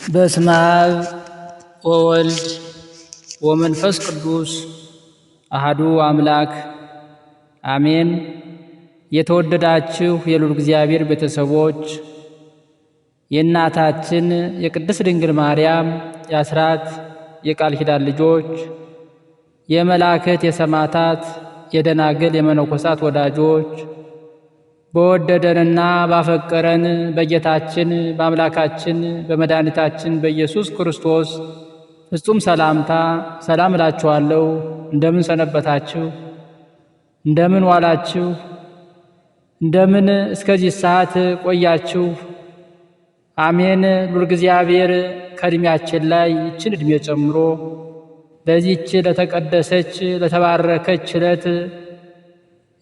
በስመ አብ ወወልድ ወመንፈስ ቅዱስ አሐዱ አምላክ አሜን። የተወደዳችሁ የልዑል እግዚአብሔር ቤተሰቦች፣ የእናታችን የቅድስት ድንግል ማርያም የአስራት የቃል ኪዳን ልጆች፣ የመላእክት የሰማዕታት የደናግል የመነኮሳት ወዳጆች፣ በወደደንና ባፈቀረን በጌታችን በአምላካችን በመድኃኒታችን በኢየሱስ ክርስቶስ ፍጹም ሰላምታ ሰላም እላችኋለሁ። እንደምን ሰነበታችሁ? እንደምን ዋላችሁ? እንደምን እስከዚህ ሰዓት ቆያችሁ? አሜን። ልዑል እግዚአብሔር ከዕድሜያችን ላይ ይችን ዕድሜ ጨምሮ ለዚህች ለተቀደሰች ለተባረከች ዕለት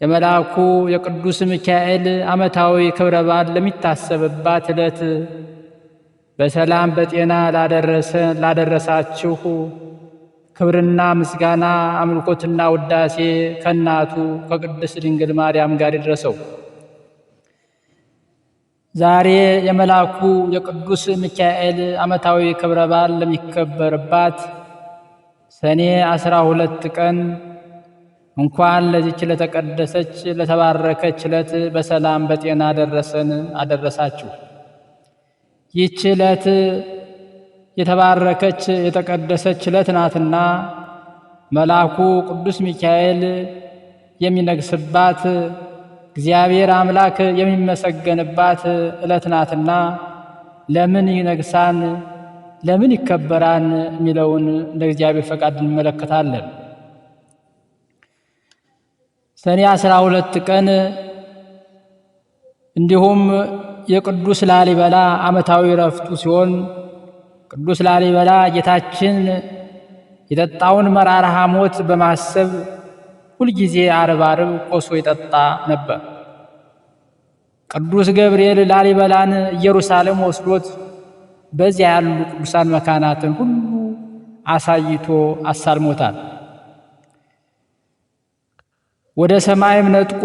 የመልአኩ የቅዱስ ሚካኤል ዓመታዊ ክብረ በዓል ለሚታሰብባት ዕለት በሰላም በጤና ላደረሳችሁ ክብርና ምስጋና አምልኮትና ውዳሴ ከእናቱ ከቅድስት ድንግል ማርያም ጋር ይድረሰው። ዛሬ የመልአኩ የቅዱስ ሚካኤል ዓመታዊ ክብረ በዓል ለሚከበርባት ሰኔ 12 ቀን እንኳን ለዚች ለተቀደሰች ለተባረከች ዕለት በሰላም በጤና አደረሰን አደረሳችሁ። ይህች ዕለት የተባረከች የተቀደሰች ዕለት ናትና መልአኩ ቅዱስ ሚካኤል የሚነግስባት እግዚአብሔር አምላክ የሚመሰገንባት ዕለት ናትና ለምን ይነግሳን ለምን ይከበራን የሚለውን እንደ እግዚአብሔር ፈቃድ እንመለከታለን። ሰኔ 12 ቀን እንዲሁም የቅዱስ ላሊበላ ዓመታዊ ዕረፍቱ ሲሆን ቅዱስ ላሊበላ ጌታችን የጠጣውን መራራ ሐሞት በማሰብ ሁልጊዜ ዓርብ ቆሶ ይጠጣ ነበር። ቅዱስ ገብርኤል ላሊበላን ኢየሩሳሌም ወስዶት በዚያ ያሉ ቅዱሳን መካናትን ሁሉ አሳይቶ አሳልሞታል። ወደ ሰማይም ነጥቆ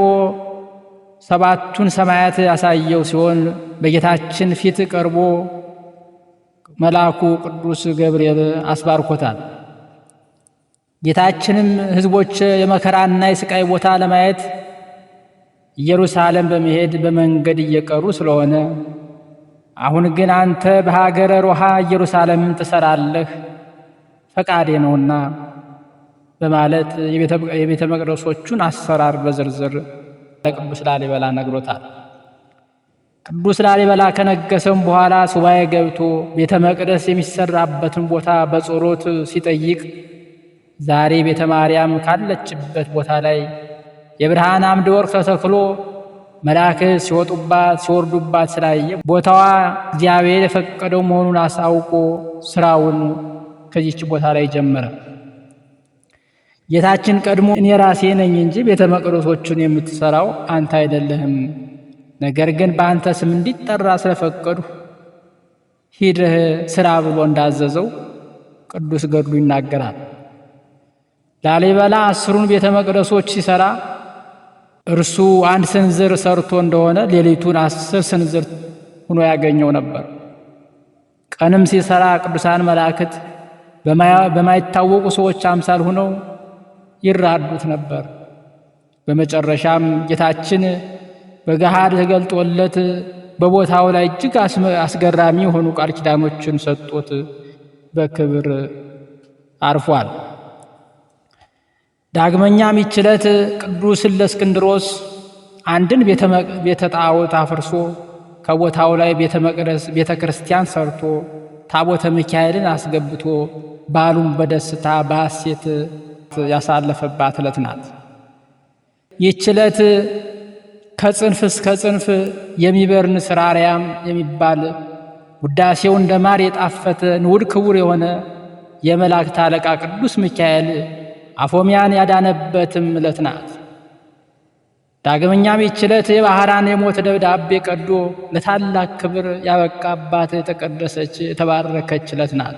ሰባቱን ሰማያት ያሳየው ሲሆን በጌታችን ፊት ቀርቦ መልአኩ ቅዱስ ገብርኤል አስባርኮታል። ጌታችንም ሕዝቦች የመከራና የስቃይ ቦታ ለማየት ኢየሩሳሌም በመሄድ በመንገድ እየቀሩ ስለሆነ አሁን ግን አንተ በሀገረ ሮሃ ኢየሩሳሌምን ትሰራለህ፣ ፈቃዴ ነውና በማለት የቤተ መቅደሶቹን አሰራር በዝርዝር ለቅዱስ ላሊበላ ነግሮታል። ቅዱስ ላሊበላ ከነገሰም በኋላ ሱባኤ ገብቶ ቤተ መቅደስ የሚሰራበትን ቦታ በጸሎት ሲጠይቅ ዛሬ ቤተ ማርያም ካለችበት ቦታ ላይ የብርሃን አምደ ወርቅ ተተክሎ መላእክት ሲወጡባት ሲወርዱባት ስላየ ቦታዋ እግዚአብሔር የፈቀደው መሆኑን አሳውቆ ስራውን ከዚች ቦታ ላይ ጀመረ። ጌታችን ቀድሞ እኔ ራሴ ነኝ እንጂ ቤተ መቅደሶቹን የምትሰራው አንተ አይደለህም፣ ነገር ግን በአንተ ስም እንዲጠራ ስለፈቀዱ ሂደህ ስራ ብሎ እንዳዘዘው ቅዱስ ገድሉ ይናገራል። ላሊበላ 10ሩን ቤተ መቅደሶች ሲሰራ እርሱ 1 ስንዝር ሰርቶ እንደሆነ ሌሊቱን 10 ስንዝር ሆኖ ያገኘው ነበር። ቀንም ሲሰራ ቅዱሳን መላእክት በማይታወቁ ሰዎች አምሳል ሆነው ይራዱት ነበር። በመጨረሻም ጌታችን በገሃድ ተገልጦለት በቦታው ላይ እጅግ አስገራሚ የሆኑ ቃል ኪዳኖችን ሰጥቶት በክብር አርፏል። ዳግመኛም ይህች ዕለት ቅዱስ እለእስክንድሮስ አንድን ቤተ ጣዖት አፍርሶ ከቦታው ላይ ቤተ መቅደስ ቤተ ክርስቲያን ሰርቶ ታቦተ ሚካኤልን አስገብቶ በዓሉን በደስታ በሐሴት ያሳለፈባት ዕለት ናት። ይህች ዕለት ከጽንፍ እስከ ጽንፍ የሚበርን ስራርያም የሚባል ውዳሴው እንደ ማር የጣፈተ ንዑድ ክቡር የሆነ የመላእክት አለቃ ቅዱስ ሚካኤል አፎሚያን ያዳነበትም ዕለት ናት። ዳግመኛም ይህች ዕለት የባሕራን የሞት ደብዳቤ ቀዶ ለታላቅ ክብር ያበቃባት የተቀደሰች የተባረከች ዕለት ናት።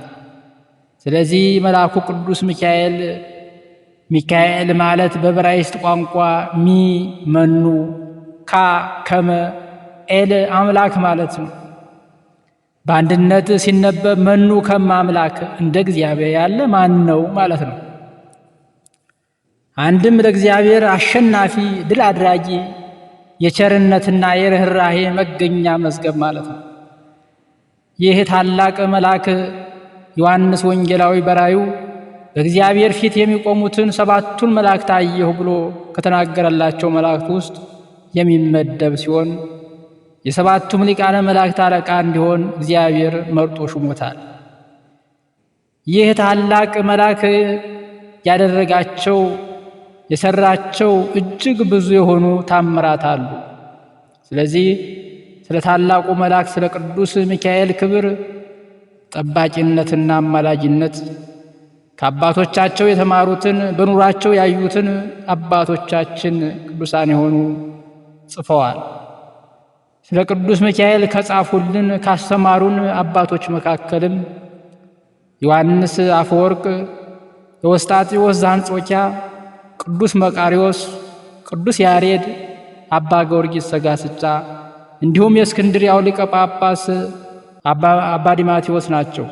ስለዚህ መልአኩ ቅዱስ ሚካኤል ማለት በዕብራይስጥ ቋንቋ መኑ ከመ ኤል አምላክ ማለት ነው። በአንድነት ሲነበብ መኑ ከመ አምላክ እንደ እግዚአብሔር ያለ ማን ነው ማለት ነው። አንድም ለእግዚአብሔር አሸናፊ ድል አድራጊ የቸርነትና የርኅራኄ መገኛ መዝገብ ማለት ነው። ይህ ታላቅ መልአክ ዮሐንስ ወንጌላዊ በራእዩ በእግዚአብሔር ፊት የሚቆሙትን ሰባቱን መላእክት አየሁ ብሎ ከተናገረላቸው መላእክት ውስጥ የሚመደብ ሲሆን የሰባቱም ሊቃነ መላእክት አለቃ እንዲሆን እግዚአብሔር መርጦ ሹሞታል። ይህ ታላቅ መልአክ ያደረጋቸው የሰራቸው እጅግ ብዙ የሆኑ ታምራት አሉ። ስለዚህ ስለ ታላቁ መልአክ ስለ ቅዱስ ሚካኤል ክብር ጠባቂነትና አማላጅነት ከአባቶቻቸው የተማሩትን በኑራቸው ያዩትን አባቶቻችን ቅዱሳን የሆኑ ጽፈዋል። ስለ ቅዱስ ሚካኤል ከጻፉልን ካስተማሩን አባቶች መካከልም ዮሐንስ አፈወርቅ፣ ኤዎስጣቴዎስ ዘአንጾኪያ፣ ቅዱስ መቃርዮስ፣ ቅዱስ ያሬድ፣ አባ ጊዮርጊስ ዘጋስጫ እንዲሁም የእስክንድርያው ሊቀ ጳጳስ አባ ዲማቴዎስ ናቸው።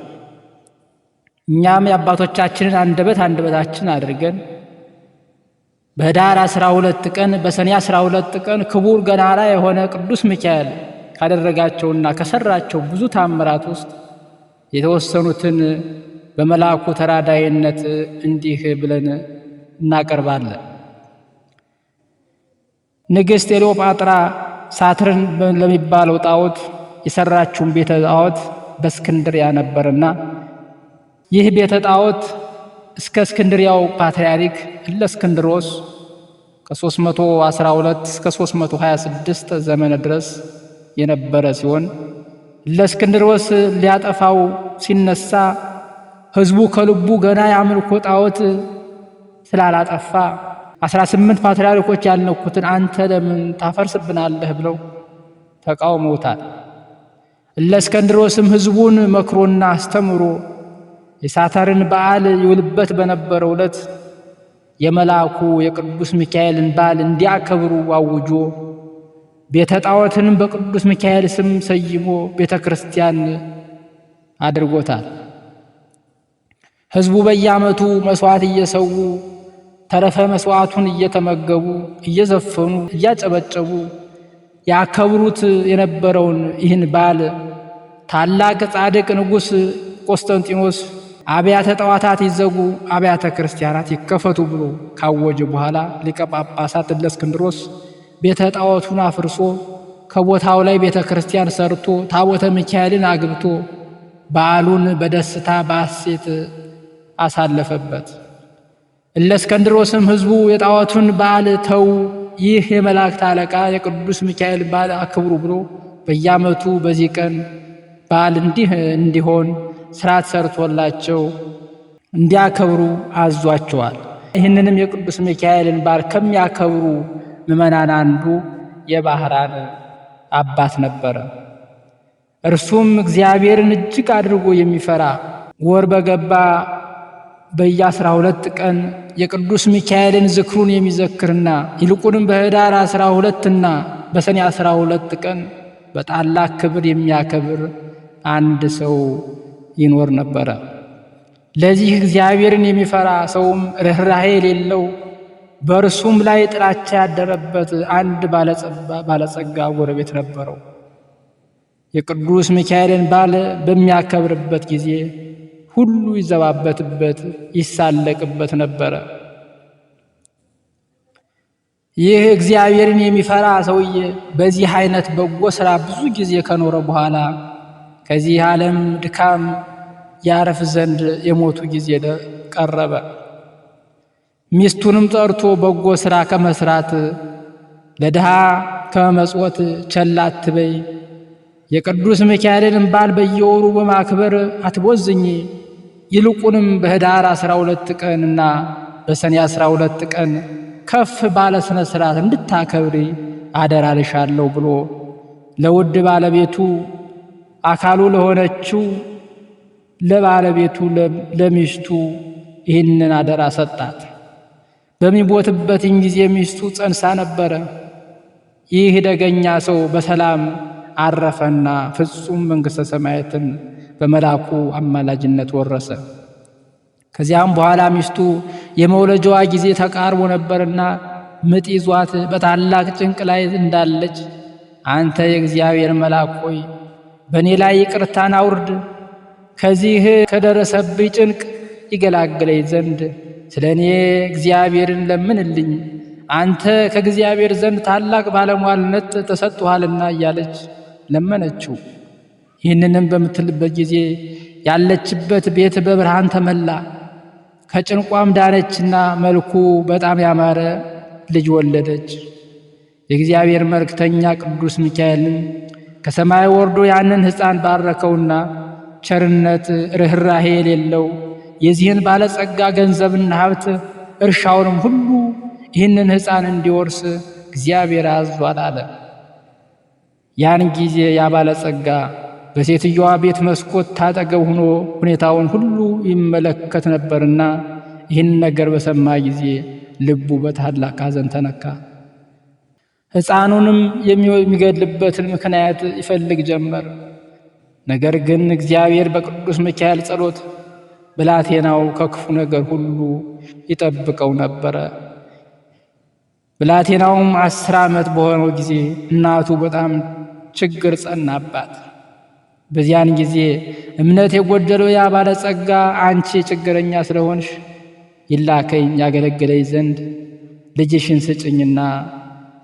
እኛም የአባቶቻችንን አንደበታችን አድርገን በኅዳር 12 ቀን በሰኔ 12 ቀን ክቡር ገናና የሆነ ቅዱስ ሚካኤል ካደረጋቸውና ከሰራቸው ብዙ ታምራት ውስጥ የተወሰኑትን በመልአኩ ተራዳይነት እንዲህ ብለን እናቀርባለን። ንግሥት ክሌዎጳጥራ ሳትርን ለሚባለው ጣዖት የሰራችውን ቤተ ጣዖት በእስክንድርያ ነበርና ይህ ቤተ ጣዖት እስከ እስክንድርያው ፓትርያርክ እለእስክንድሮስ ከ312 እስከ 326 ዘመነ ድረስ የነበረ ሲሆን እለእስክንድሮስ ሊያጠፋው ሲነሳ ሕዝቡ ከልቡ ገና የአምልኮ ጣዖት ስላላጠፋ 18 ፓትርያርኮች ያልነኩትን አንተ ለምን ታፈርስብናለህ ብለው ተቃውመውታል። እለእስክንድሮስም ሕዝቡን መክሮና አስተምሮ የሳተርን በዓል ይውልበት በነበረው ዕለት የመልአኩ የቅዱስ ሚካኤልን በዓል እንዲያከብሩ አውጆ ቤተ ጣዖትንም በቅዱስ ሚካኤል ስም ሰይሞ ቤተ ክርስቲያን አድርጎታል። ሕዝቡ በየዓመቱ መሥዋዕት እየሰዉ ተረፈ መሥዋዕቱን እየተመገቡ እየዘፈኑ እያጨበጨቡ ያከብሩት የነበረውን ይህን በዓል ታላቅ ጻድቅ ንጉሥ ቆስጠንጢኖስ አብያተ ጣዖታት ይዘጉ፣ አብያተ ክርስቲያናት ይከፈቱ ብሎ ካወጀ በኋላ ሊቀ ጳጳሳት እለእስክንድሮስ ቤተ ጣዖቱን አፍርሶ ከቦታው ላይ ቤተ ክርስቲያን ሰርቶ ታቦተ ሚካኤልን አግብቶ በዓሉን በደስታ በሐሴት አሳለፈበት። እለእስክንድሮስም ሕዝቡ የጣዖቱን በዓል ተው፣ ይህ የመላእክት አለቃ የቅዱስ ሚካኤል በዓል አክብሩ ብሎ በየዓመቱ በዚህ ቀን በዓል እንዲሆን ሥርዓት ሰርቶላቸው እንዲያከብሩ አዟቸዋል። ይህንንም የቅዱስ ሚካኤልን በዓል ከሚያከብሩ ምዕመናን አንዱ የባህራን አባት ነበረ። እርሱም እግዚአብሔርን እጅግ አድርጎ የሚፈራ ወር በገባ በየ12 ቀን የቅዱስ ሚካኤልን ዝክሩን የሚዘክርና ይልቁንም በኅዳር 12ና በሰኔ 12 ቀን በታላቅ ክብር የሚያከብር አንድ ሰው ይኖር ነበረ። ለዚህ እግዚአብሔርን የሚፈራ ሰውም ርኅራኄ የሌለው በእርሱም ላይ ጥላቻ ያደረበት አንድ ባለጸጋ ጎረቤት ነበረው። የቅዱስ ሚካኤልን በዓል በሚያከብርበት ጊዜ ሁሉ ይዘባበትበት ይሳለቅበት ነበረ። ይህ እግዚአብሔርን የሚፈራ ሰውዬ በዚህ አይነት በጎ ሥራ ብዙ ጊዜ ከኖረ በኋላ ከዚህ ዓለም ድካም ያረፍ ዘንድ የሞቱ ጊዜ ቀረበ። ሚስቱንም ጠርቶ በጎ ሥራ ከመስራት ለድሃ ከመመጽወት ቸል አትበይ፣ የቅዱስ ሚካኤልን በዓል በየወሩ በማክበር አትቦዝኝ፣ ይልቁንም በኅዳር 12 ቀንና በሰኔ 12 ቀን ከፍ ባለ ሥነ ሥርዓት እንድታከብሪ አደራልሻለሁ ብሎ ለውድ ባለቤቱ አካሉ ለሆነችው ለባለቤቱ ለሚስቱ ይህንን አደራ ሰጣት። በሚሞትበትም ጊዜ ሚስቱ ጸንሳ ነበረ። ይህ ደገኛ ሰው በሰላም አረፈና ፍጹም መንግሥተ ሰማያትን በመልአኩ አማላጅነት ወረሰ። ከዚያም በኋላ ሚስቱ የመውለጃዋ ጊዜ ተቃርቦ ነበርና ምጥ ይዟት በታላቅ ጭንቅ ላይ እንዳለች አንተ የእግዚአብሔር መልአክ ሆይ በእኔ ላይ ይቅርታን አውርድ፣ ከዚህ ከደረሰብኝ ጭንቅ ይገላግለኝ ዘንድ ስለ እኔ እግዚአብሔርን ለምንልኝ፣ አንተ ከእግዚአብሔር ዘንድ ታላቅ ባለሟልነት ተሰጥቶሃልና እያለች ለመነችው። ይህንንም በምትልበት ጊዜ ያለችበት ቤት በብርሃን ተመላ። ከጭንቋም ዳነችና መልኩ በጣም ያማረ ልጅ ወለደች። የእግዚአብሔር መልእክተኛ ቅዱስ ሚካኤልን ከሰማይ ወርዶ ያንን ሕፃን ባረከውና ቸርነት ርኅራኄ የሌለው የዚህን ባለጸጋ ገንዘብና ሀብት እርሻውንም ሁሉ ይህንን ሕፃን እንዲወርስ እግዚአብሔር አዟል አለ። ያን ጊዜ ያ ባለጸጋ በሴትዮዋ ቤት መስኮት ታጠገብ ሆኖ ሁኔታውን ሁሉ ይመለከት ነበርና ይህን ነገር በሰማ ጊዜ ልቡ በታላቅ ሐዘን ተነካ። ሕፃኑንም የሚገድልበትን ምክንያት ይፈልግ ጀመር። ነገር ግን እግዚአብሔር በቅዱስ ሚካኤል ጸሎት ብላቴናው ከክፉ ነገር ሁሉ ይጠብቀው ነበረ። ብላቴናውም 10 ዓመት በሆነው ጊዜ እናቱ በጣም ችግር ጸናባት። በዚያን ጊዜ እምነት የጎደለው ያ ባለጸጋ አንቺ ችግረኛ ስለሆንሽ ይላከኝ ያገለግለኝ ዘንድ ልጅሽን ስጭኝና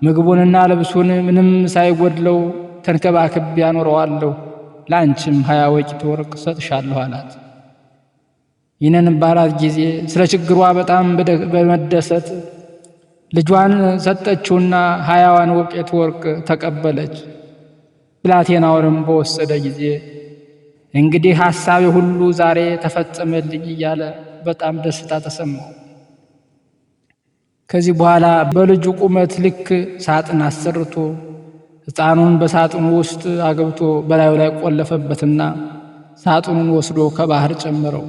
ምግቡንና ልብሱን ምንም ሳይጎድለው ተንከባክቤ ያኖረዋለሁ፣ ለአንቺም 20 ወቂት ወርቅ ሰጥሻለሁ አላት። ይህንን ባላት ጊዜ ስለ ችግሯ በጣም በመደሰት ልጇን ሰጠችውና 20 ወቄት ወርቅ ተቀበለች። ብላቴናውንም በወሰደ ጊዜ እንግዲህ ሐሳቤ ሁሉ ዛሬ ተፈጸመልኝ እያለ በጣም ደስታ ተሰማው። ከዚህ በኋላ በልጁ ቁመት ልክ ሳጥን አሰርቶ ሕፃኑን በሳጥኑ ውስጥ አገብቶ በላዩ ላይ ቆለፈበትና ሳጥኑን ወስዶ ከባህር ጨመረው።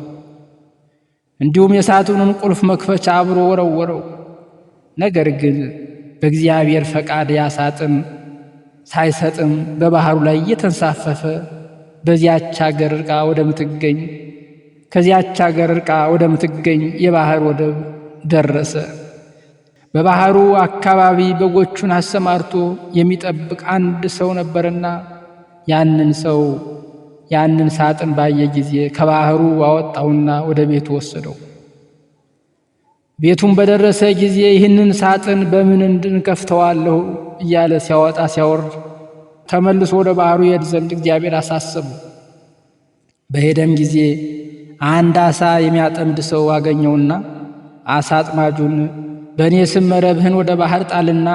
እንዲሁም የሳጥኑን ቁልፍ መክፈቻ አብሮ ወረወረው። ነገር ግን በእግዚአብሔር ፈቃድ ያ ሳጥን ሳይሰጥም በባህሩ ላይ እየተንሳፈፈ ከዚያች አገር ርቃ ወደምትገኝ የባህር ወደብ ደረሰ። በባህሩ አካባቢ በጎቹን አሰማርቶ የሚጠብቅ አንድ ሰው ነበርና ያንን ሳጥን ባየ ጊዜ ከባህሩ አወጣውና ወደ ቤቱ ወሰደው። ቤቱን በደረሰ ጊዜ ይህንን ሳጥን በምን እንከፍተዋለሁ እያለ ሲያወጣ ሲያወርድ ተመልሶ ወደ ባህሩ ይሄድ ዘንድ እግዚአብሔር አሳሰበው። በሄደም ጊዜ አንድ ዓሣ የሚያጠምድ ሰው አገኘውና ዓሣ አጥማጁን በእኔ ስም መረብህን ወደ ባህር ጣልና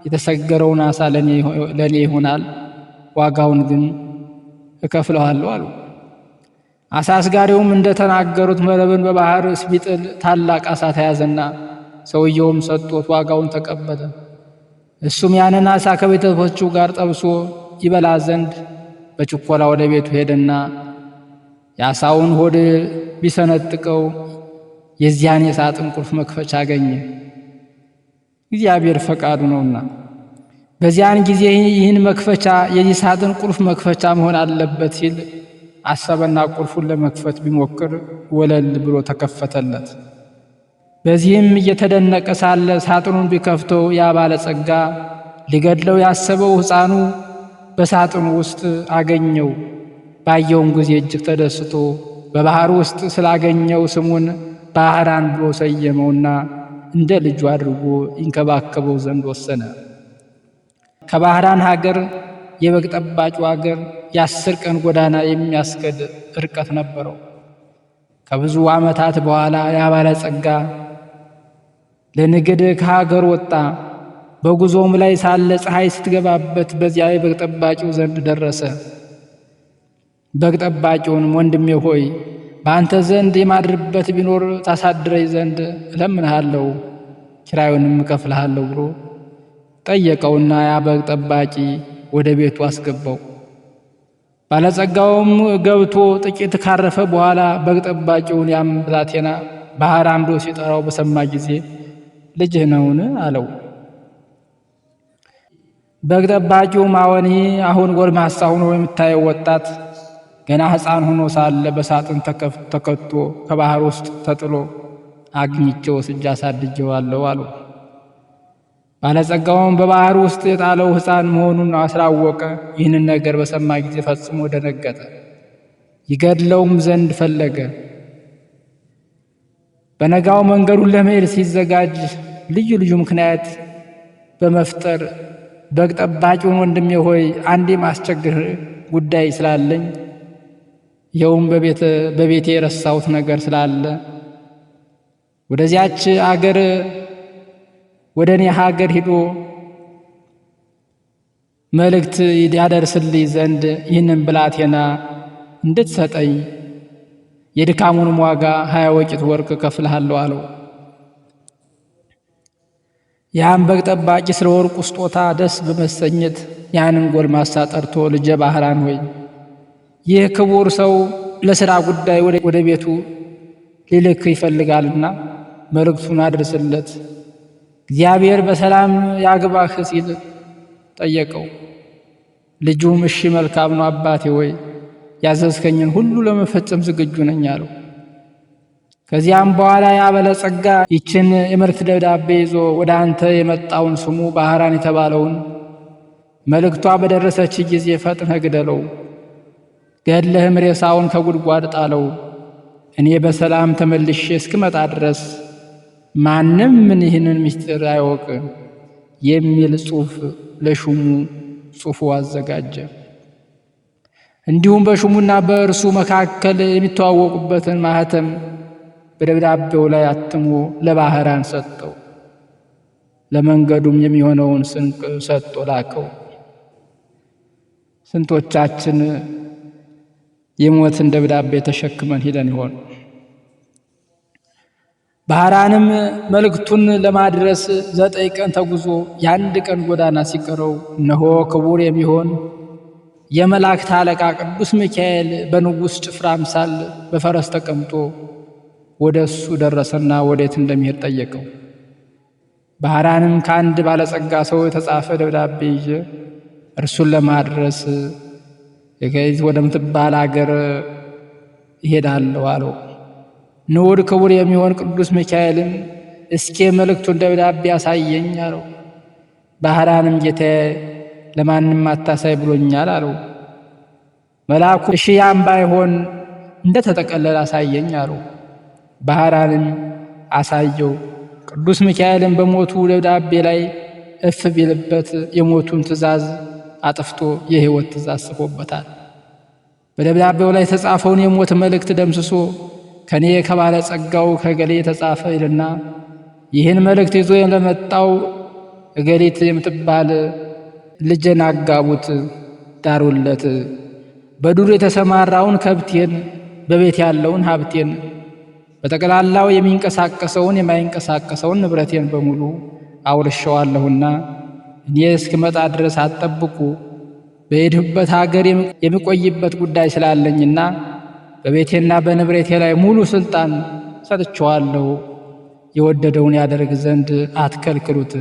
የተሰገረውን ዓሣ ለእኔ ይሆናል፣ ዋጋውን ግን እከፍለዋለሁ አለው። ዓሣ አስጋሪውም እንደተናገሩት መረብን በባህር ቢጥል ታላቅ ዓሣ ተያዘና ሰውየውም ሰጥቶት ዋጋውን ተቀበለ። እሱም ያንን ዓሣ ከቤተሰቦቹ ጋር ጠብሶ ይበላ ዘንድ በችኮላ ወደ ቤቱ ሄደና የዓሣውን ሆድ ቢሰነጥቀው የዚያን የሳጥን ቁልፍ መክፈቻ አገኘ። እግዚአብሔር ፈቃዱ ነውና በዚያን ጊዜ ይህን መክፈቻ የዚህ ሳጥን ቁልፍ መክፈቻ መሆን አለበት ሲል አሰበና ቁልፉን ለመክፈት ቢሞክር ወለል ብሎ ተከፈተለት። በዚህም እየተደነቀ ሳለ ሳጥኑን ቢከፍተው ያ ባለጸጋ ሊገድለው ያሰበው ሕፃኑ በሳጥኑ ውስጥ አገኘው። ባየውም ጊዜ እጅግ ተደስቶ በባህር ውስጥ ስላገኘው ስሙን ባህራን ብሎ ሰየመውና እንደ ልጁ አድርጎ ይንከባከበው ዘንድ ወሰነ። ከባህራን ሀገር የበግ ጠባቂው ሀገር የ10 ቀን ጎዳና የሚያስከድ ርቀት ነበረው። ከብዙ ዓመታት በኋላ ያ ባለጸጋ ለንግድ ከሀገር ወጣ። በጉዞም ላይ ሳለ ፀሐይ ስትገባበት በዚያ የበግ ጠባቂው ዘንድ ደረሰ። በግ ጠባቂውንም ወንድሜ ሆይ በአንተ ዘንድ የማድርበት ቢኖር ታሳድረኝ ዘንድ እለምንሃለሁ፣ ኪራዩንም እከፍልሃለሁ ብሎ ጠየቀውና ያ በግ ጠባቂ ወደ ቤቱ አስገባው። ባለጸጋውም ገብቶ ጥቂት ካረፈ በኋላ በግ ጠባቂውን ያም ብላቴና ባህር አምዶ ሲጠራው በሰማ ጊዜ ልጅህ ነውን? አለው። በግ ጠባቂው ማወኒ አሁን ጎልማሳ ሆኖ የምታየው ወጣት ገና ሕፃን ሆኖ ሳለ በሳጥን ተከቶ ከባህር ውስጥ ተጥሎ አግኝቼው ወስጄ አሳድጄዋለሁ አሉ። ባለጸጋውም በባህር ውስጥ የጣለው ሕፃን መሆኑን ስላወቀ ይህንን ነገር በሰማ ጊዜ ፈጽሞ ደነገጠ። ይገድለውም ዘንድ ፈለገ። በነጋው መንገዱን ለመሄድ ሲዘጋጅ ልዩ ልዩ ምክንያት በመፍጠር በግ ጠባቂውን ወንድሜ ሆይ አንዴ ማስቸግር ጉዳይ ስላለኝ ይኸውም በቤቴ የረሳሁት ነገር ስላለ ወደዚያች አገር ወደ እኔ ሀገር ሂዶ መልእክት ያደርስልኝ ዘንድ ይህንን ብላቴና እንድትሰጠኝ የድካሙንም ዋጋ 20 ወቂት ወርቅ እከፍልሃለሁ አለው። ያም በግ ጠባቂ ስለ ወርቁ ስጦታ ደስ በመሰኘት ያንን ጎልማሳ ጠርቶ ልጄ ባህራን ሆይ ይህ ክቡር ሰው ለሥራ ጉዳይ ወደ ቤቱ ሊልክ ይፈልጋልና መልእክቱን አድርስለት፣ እግዚአብሔር በሰላም ያግባህ ሲል ጠየቀው። ልጁም እሺ መልካም ነው አባቴ ሆይ ያዘዝከኝን ሁሉ ለመፈጸም ዝግጁ ነኝ አለው። ከዚያም በኋላ ያ ባለጸጋ ይችን የመልእክት ደብዳቤ ይዞ ወደ አንተ የመጣውን ስሙ ባህራን የተባለውን መልእክቷ በደረሰች ጊዜ ፈጥነህ ግደለው፣ ገድለህም ሬሳውን ከጉድጓድ ጣለው። እኔ በሰላም ተመልሼ እስክመጣ ድረስ ማንም ይህንን ምስጢር አይወቅ የሚል ጽሑፍ ለሹሙ ጽፎ አዘጋጀ። እንዲሁም በሹሙና በእርሱ መካከል የሚተዋወቁበትን ማህተም በደብዳቤው ላይ አትሞ ለባህራን ሰጠው። ለመንገዱም የሚሆነውን ስንቅ ሰጥቶ ላከው። ስንቶቻችን የሞትን ደብዳቤ ተሸክመን ሂደን ይሆን? ባህራንም መልእክቱን ለማድረስ 9 ቀን ተጉዞ የ1 ቀን ጎዳና ሲቀረው እነሆ ክቡር የሚሆን የመላእክት አለቃ ቅዱስ ሚካኤል በንጉሥ ጭፍራ አምሳል በፈረስ ተቀምጦ ወደ እሱ ደረሰና ወዴት እንደሚሄድ ጠየቀው። ባህራንም ከአንድ ባለጸጋ ሰው የተጻፈ ደብዳቤ ይዤ እርሱን ለማድረስ የከይት ወደምትባል አገር ይሄዳለሁ አለው። ንዑድ ክቡር የሚሆን ቅዱስ ሚካኤልም እስኪ መልእክቱን ደብዳቤ ያሳየኝ አለው። ባህራንም ጌታዬ ለማንም አታሳይ ብሎኛል አለው። መልአኩ እሺ ያም ባይሆን እንደተጠቀለለ አሳየኝ አለው። ባህራንም አሳየው። ቅዱስ ሚካኤልም በሞቱ ደብዳቤ ላይ እፍ ቢልበት የሞቱን ትእዛዝ አጥፍቶ የሕይወት ትእዛዝ ጽፎበታል። በደብዳቤው ላይ የተጻፈውን የሞት መልእክት ደምስሶ ከኔ ከባለጸጋው ከገሌ የተጻፈ ይልና ይህን መልእክት ይዞ ለመጣው እገሊት የምትባል ልጄን አጋቡት፣ ዳሩለት፣ በዱር የተሰማራውን ከብቴን፣ በቤት ያለውን ሀብቴን፣ በጠቅላላው የሚንቀሳቀሰውን የማይንቀሳቀሰውን ንብረቴን በሙሉ አውርሸዋለሁና እኔ እስክመጣ ድረስ አትጠብቁ። በሄድሁበት ሀገር የሚቆይበት ጉዳይ ስላለኝና በቤቴና በንብረቴ ላይ ሙሉ ስልጣን ሰጥቼዋለሁ። የወደደውን ያደርግ ዘንድ አትከልክሉት።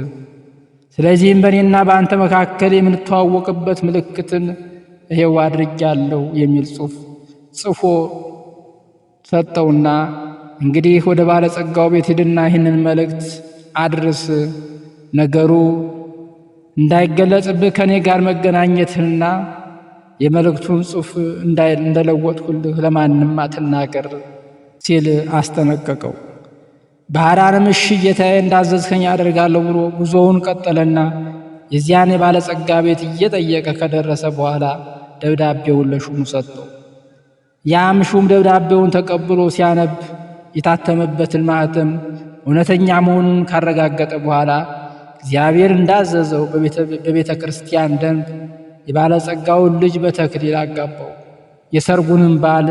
ስለዚህም በእኔና በአንተ መካከል የምንተዋወቅበት ምልክትን ይሄው አድርጌአለሁ የሚል ጽሑፍ ጽፎ ሰጠውና እንግዲህ ወደ ባለጸጋው ቤት ሂድና ይህንን መልእክት አድርስ፣ ነገሩ እንዳይገለጽብህ ከእኔ ጋር መገናኘትህንና የመልእክቱን ጽሑፍ እንደለወጥሁልህ ለማንም አትናገር ሲል አስጠነቀቀው። ባህራንም እሺ ጌታዬ እንዳዘዝከኝ አደርጋለሁ ብሎ ጉዞውን ቀጠለና የዚያን የባለጸጋ ቤት እየጠየቀ ከደረሰ በኋላ ደብዳቤውን ለሹሙ ሰጠው። ያም ሹም ደብዳቤውን ተቀብሎ ሲያነብ የታተመበትን ማኅተም እውነተኛ መሆኑን ካረጋገጠ በኋላ እግዚአብሔር እንዳዘዘው በቤተ ክርስቲያን ደንብ የባለጸጋውን ልጅ በተክሊል አጋባው። የሰርጉንም በዓል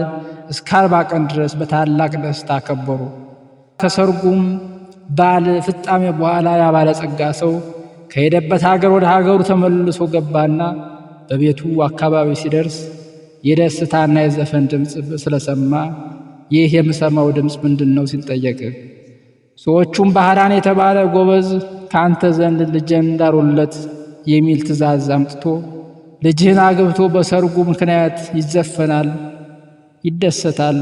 እስከ 40 ቀን ድረስ በታላቅ ደስታ አከበሩ። ከሰርጉም በዓል ፍጻሜ በኋላ ያ ባለጸጋ ሰው ከሄደበት ሀገር ወደ ሀገሩ ተመልሶ ገባና በቤቱ አካባቢ ሲደርስ የደስታና የዘፈን ድምፅ ስለሰማ ይህ የምሰማው ድምፅ ምንድን ነው ሲል ጠየቀ። ሰዎቹም ባህራን የተባለ ጎበዝ ከአንተ ዘንድ ልጄን ዳሩለት የሚል ትእዛዝ አምጥቶ ልጅህን አግብቶ በሰርጉ ምክንያት ይዘፈናል፣ ይደሰታል።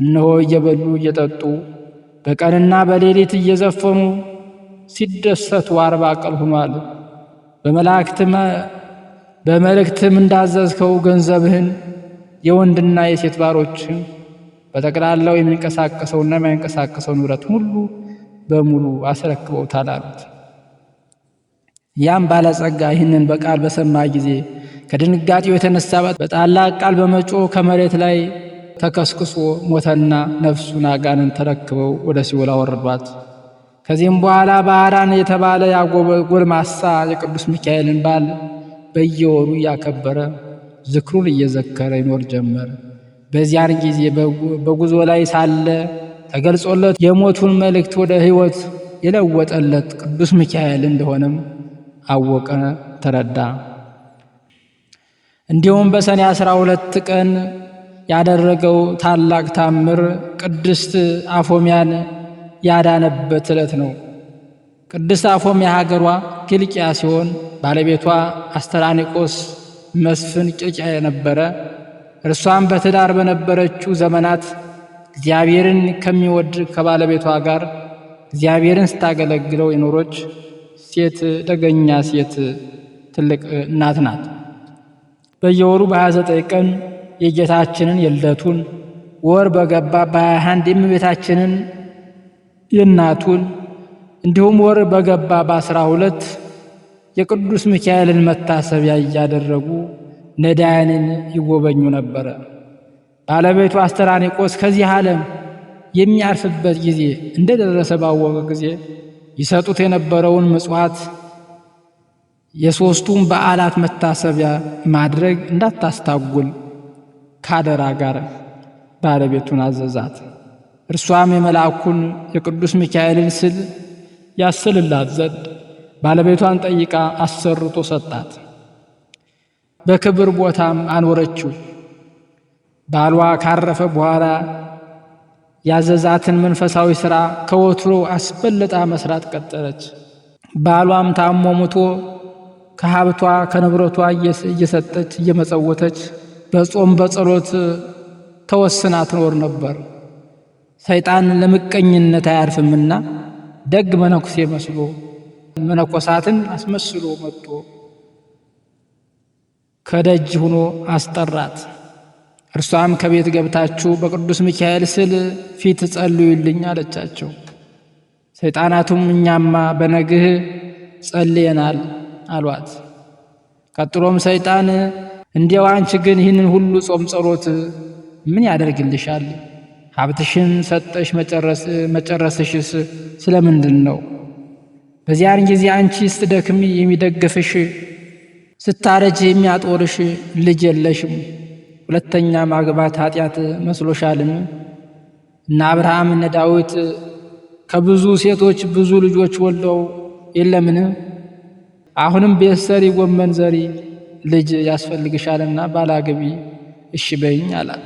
እነሆ እየበሉ እየጠጡ በቀንና በሌሊት እየዘፈኑ ሲደሰቱ 40 ቀን ሆኗል። በመልእክትም እንዳዘዝከው ገንዘብህን የወንድና የሴት ባሮችን በጠቅላላው የሚንቀሳቀሰውና የማይንቀሳቀሰው ንብረት ሁሉ በሙሉ አስረክበውታል አሉት። ያም ባለጸጋ ይህንን በቃል በሰማ ጊዜ ከድንጋጤው የተነሳ በታላቅ ቃል በመጮህ ከመሬት ላይ ተከስክሶ ሞተና ነፍሱን አጋንንት ተረክበው ወደ ሲኦል አወረዷት። ከዚህም በኋላ ባህራን የተባለ ጎልማሳ የቅዱስ ሚካኤልን በዓል በየወሩ እያከበረ ዝክሩን እየዘከረ ይኖር ጀመር። በዚያን ጊዜ በጉዞ ላይ ሳለ ተገልጾለት የሞቱን መልእክት ወደ ሕይወት የለወጠለት ቅዱስ ሚካኤል እንደሆነም አወቀ፣ ተረዳ። እንዲሁም በሰኔ 12 ቀን ያደረገው ታላቅ ታምር ቅድስት አፎሚያን ያዳነበት ዕለት ነው። ቅድስት አፎሚያ ሀገሯ ኪልቅያ ሲሆን ባለቤቷ አስተራኒቆስ መስፍን ቂልቅያ የነበረ፣ እርሷም በትዳር በነበረችው ዘመናት እግዚአብሔርን ከሚወድ ከባለቤቷ ጋር እግዚአብሔርን ስታገለግለው የኖረች ሴት ደገኛ ሴት ትልቅ እናት ናት። በየወሩ በ29 ቀን የጌታችንን የልደቱን ወር በገባ በ21 የእመቤታችንን የእናቱን እንዲሁም ወር በገባ በ12 የቅዱስ ሚካኤልን መታሰቢያ እያደረጉ ነዳያንን ይጎበኙ ነበረ። ባለቤቱ አስተራኒቆስ ከዚህ ዓለም የሚያርፍበት ጊዜ እንደደረሰ ባወቀ ጊዜ ይሰጡት የነበረውን ምጽዋት የሦስቱን በዓላት መታሰቢያ ማድረግ እንዳታስታጉል ካደራ ጋር ባለቤቱን አዘዛት። እርሷም የመልአኩን የቅዱስ ሚካኤልን ስዕል ያስልላት ዘንድ ባለቤቷን ጠይቃ አሰርቶ ሰጣት። በክብር ቦታም አኖረችው። ባሏ ካረፈ በኋላ ያዘዛትን መንፈሳዊ ሥራ ከወትሮ አስበልጣ መስራት ቀጠለች። ባሏም ታሞ ሙቶ ከሀብቷ ከንብረቷ እየሰጠች እየመጸወተች በጾም በጸሎት ተወስና ትኖር ነበር። ሰይጣን ለምቀኝነት አያርፍምና ደግ መነኩሴ መስሎ መነኮሳትን አስመስሎ መጥቶ ከደጅ ሆኖ አስጠራት። እርሷም ከቤት ገብታችሁ በቅዱስ ሚካኤል ስዕል ፊት ጸልዩልኝ አለቻቸው። ሰይጣናቱም እኛማ በነግህ ጸልየናል አሏት። ቀጥሎም ሰይጣን እንዲያው አንቺ ግን ይህንን ሁሉ ጾም ጸሎት ምን ያደርግልሻል? ሀብትሽን ሰጠሽ መጨረስሽስ ስለምንድን ነው? በዚያን ጊዜ አንቺ ስትደክሚ የሚደግፍሽ፣ ስታረጅ የሚያጦርሽ ልጅ የለሽም። ሁለተኛ ማግባት ኃጢአት መስሎሻልን? እነ አብርሃም እነ ዳዊት ከብዙ ሴቶች ብዙ ልጆች ወልደው የለምን? አሁንም ቤት ሰሪ ጎመን ዘሪ ልጅ ያስፈልግሻልና ባላግቢ እሺ በይኝ አላት።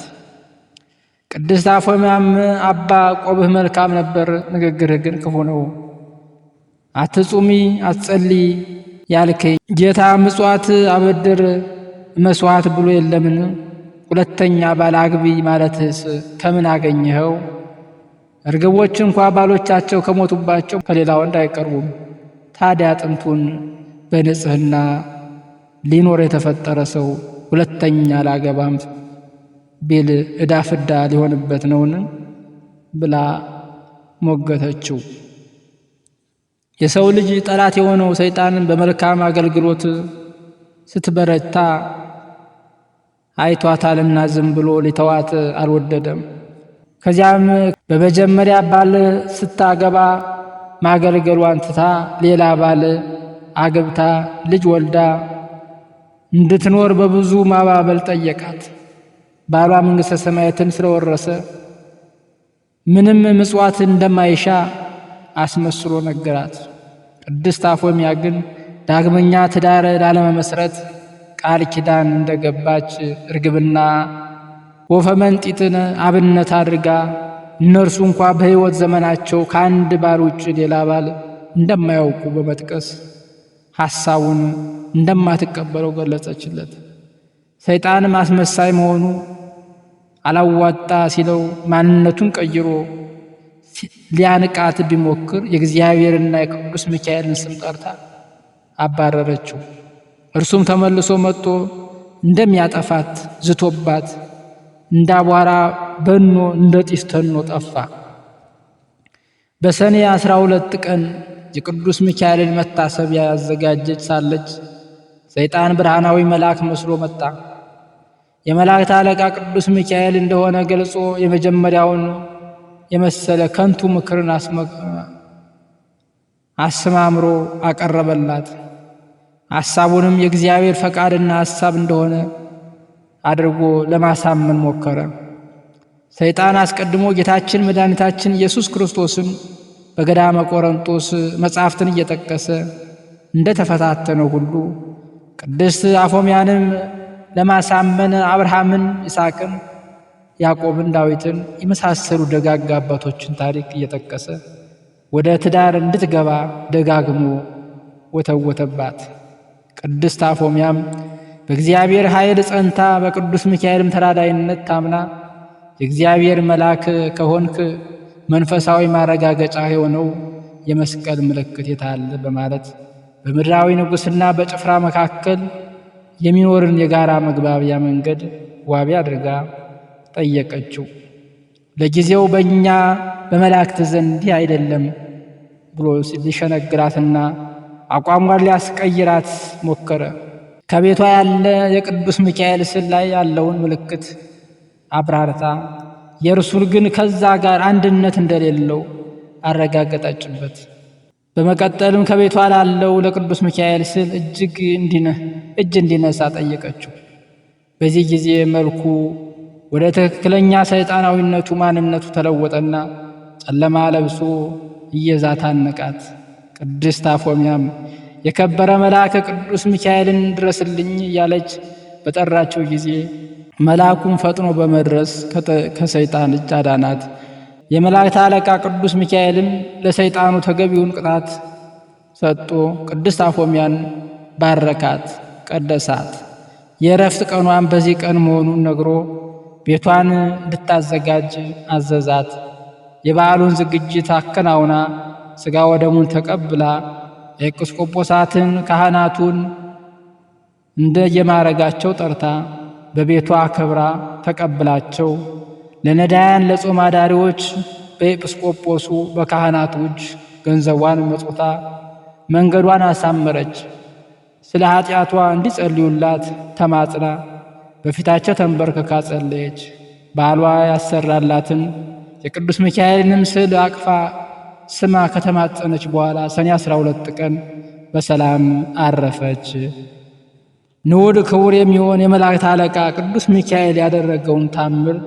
ቅድስት አፎሚያም አባ ቆብህ መልካም ነበር፣ ንግግርህ ግን ክፉ ነው። አትጹሚ አትጸልይ ያልከኝ ጌታ ምጽዋት አበድር መስዋዕት ብሎ የለምን? ሁለተኛ ባላግቢ ማለትስ ከምን አገኘኸው? እርግቦች እንኳ ባሎቻቸው ከሞቱባቸው ከሌላ ወንድ አይቀርቡም። ታዲያ ጥንቱን በንጽህና ሊኖር የተፈጠረ ሰው ሁለተኛ ላገባም ቢል ዕዳ ፍዳ ሊሆንበት ነውን? ብላ ሞገተችው። የሰው ልጅ ጠላት የሆነው ሰይጣንን በመልካም አገልግሎት ስትበረታ አይቷታልና ዝም ብሎ ሊተዋት አልወደደም። ከዚያም በመጀመሪያ ባል ስታገባ ማገልገሏን ትታ ሌላ ባል አግብታ ልጅ ወልዳ እንድትኖር በብዙ ማባበል ጠየቃት። ባሏ መንግሥተ ሰማያትን ስለወረሰ ምንም ምጽዋት እንደማይሻ አስመስሎ ነገራት። ቅድስት አፎሚያ ግን ዳግመኛ ትዳር ላለመመስረት ቃል ኪዳን እንደገባች እርግብና ወፈመንጢትን አብነት አድርጋ እነርሱ እንኳ በሕይወት ዘመናቸው ከአንድ ባል ውጭ ሌላ ባል እንደማያውቁ በመጥቀስ ሐሳቡን እንደማትቀበለው ገለጸችለት። ሰይጣንም አስመሳይ መሆኑ አላዋጣ ሲለው ማንነቱን ቀይሮ ሊያንቃት ቢሞክር የእግዚአብሔርና የቅዱስ ሚካኤልን ስም ጠርታ አባረረችው። እርሱም ተመልሶ መጥቶ እንደሚያጠፋት ዝቶባት እንደ አቧራ በኖ እንደ ጢስ ተኖ ጠፋ። በሰኔ 12 ቀን የቅዱስ ሚካኤልን መታሰቢያ ያዘጋጀች ሳለች ሰይጣን ብርሃናዊ መልአክ መስሎ መጣ። የመላእክት አለቃ ቅዱስ ሚካኤል እንደሆነ ገልጾ የመጀመሪያውን የመሰለ ከንቱ ምክርን አስማምሮ አቀረበላት። ሐሳቡንም የእግዚአብሔር ፈቃድና ሐሳብ እንደሆነ አድርጎ ለማሳመን ሞከረ። ሰይጣን አስቀድሞ ጌታችን መድኃኒታችን ኢየሱስ ክርስቶስን በገዳመ ቆሮንጦስ መጻሕፍትን እየጠቀሰ እንደተፈታተነው ሁሉ ቅድስት አፎምያንም ለማሳመን አብርሃምን፣ ይስሐቅን፣ ያዕቆብን፣ ዳዊትን የመሳሰሉ ደጋግ አባቶችን ታሪክ እየጠቀሰ ወደ ትዳር እንድትገባ ደጋግሞ ወተወተባት። ቅድስት አፎምያም በእግዚአብሔር ኃይል ጸንታ በቅዱስ ሚካኤልም ተራዳይነት ታምና የእግዚአብሔር መልአክ ከሆንክ መንፈሳዊ ማረጋገጫ የሆነው የመስቀል ምልክት የታለ በማለት በምድራዊ ንጉሥና በጭፍራ መካከል የሚኖርን የጋራ መግባቢያ መንገድ ዋቢ አድርጋ ጠየቀችው። ለጊዜው በእኛ በመላእክት ዘንድ አይደለም ብሎ ሊሸነግራትና አቋሟን ሊያስቀይራት ሞከረ። ከቤቷ ያለ የቅዱስ ሚካኤል ስዕል ላይ ያለውን ምልክት አብራርታ የእርሱን ግን ከዛ ጋር አንድነት እንደሌለው አረጋገጠችበት። በመቀጠልም ከቤቷ ላለው ለቅዱስ ሚካኤል ስዕል እጅ እንዲነሳ ጠየቀችው። በዚህ ጊዜ መልኩ ወደ ትክክለኛ ሰይጣናዊነቱ ማንነቱ ተለወጠና ጨለማ ለብሶ እየዛተ አነቃት። ቅድስት አፎምያም የከበረ መልአክ ቅዱስ ሚካኤልን ድረስልኝ እያለች በጠራቸው ጊዜ መልአኩም ፈጥኖ በመድረስ ከሰይጣን እጅ አዳናት። የመላእክት አለቃ ቅዱስ ሚካኤልም ለሰይጣኑ ተገቢውን ቅጣት ሰጥቶ ቅድስት አፎምያን ባረካት፣ ቀደሳት። የእረፍት ቀኗን በዚህ ቀን መሆኑን ነግሮ ቤቷን እንድታዘጋጅ አዘዛት። የበዓሉን ዝግጅት አከናውና ሥጋ ወደሙን ተቀብላ ኤጲስቆጶሳትን ካህናቱን እንደየማረጋቸው ጠርታ በቤቷ አክብራ ተቀብላቸው ለነዳያን ለጾም አዳሪዎች በኤጲስቆጶሱ በካህናቱ እጅ ገንዘቧን መጽውታ መንገዷን አሳመረች። ስለ ኃጢአቷ እንዲጸልዩላት ተማጽና በፊታቸው ተንበርክካ ጸለየች። ባሏ ያሰራላትን የቅዱስ ሚካኤልንም ስዕል አቅፋ ስማ ከተማጸነች በኋላ ሰኔ 12 ቀን በሰላም አረፈች። ንዑድ ክቡር የሚሆን የመላእክት አለቃ ቅዱስ ሚካኤል ያደረገውን ታምር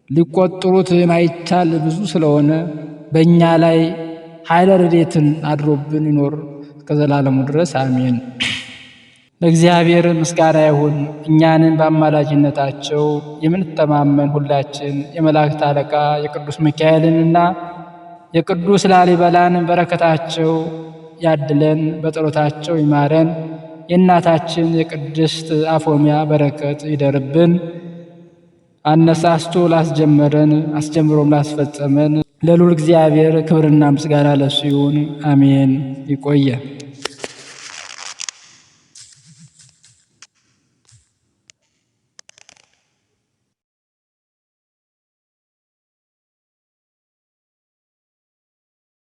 ሊቆጥሩት የማይቻል ብዙ ስለሆነ በእኛ ላይ ኃይለ ረድኤትን አድሮብን ይኖር እስከ ዘላለሙ ድረስ አሜን። ለእግዚአብሔር ምስጋና ይሁን። እኛንን በአማላጅነታቸው የምንተማመን ሁላችን የመላእክት አለቃ የቅዱስ ሚካኤልንና የቅዱስ ላሊበላን በረከታቸው ያድለን፣ በጸሎታቸው ይማረን። የእናታችን የቅድስት አፎምያ በረከት ይደርብን። አነሳስቶ ላስጀመረን አስጀምሮም ላስፈጸመን ለልዑል እግዚአብሔር ክብርና ምስጋና ለሱ ይሁን፣ አሜን። ይቆየን።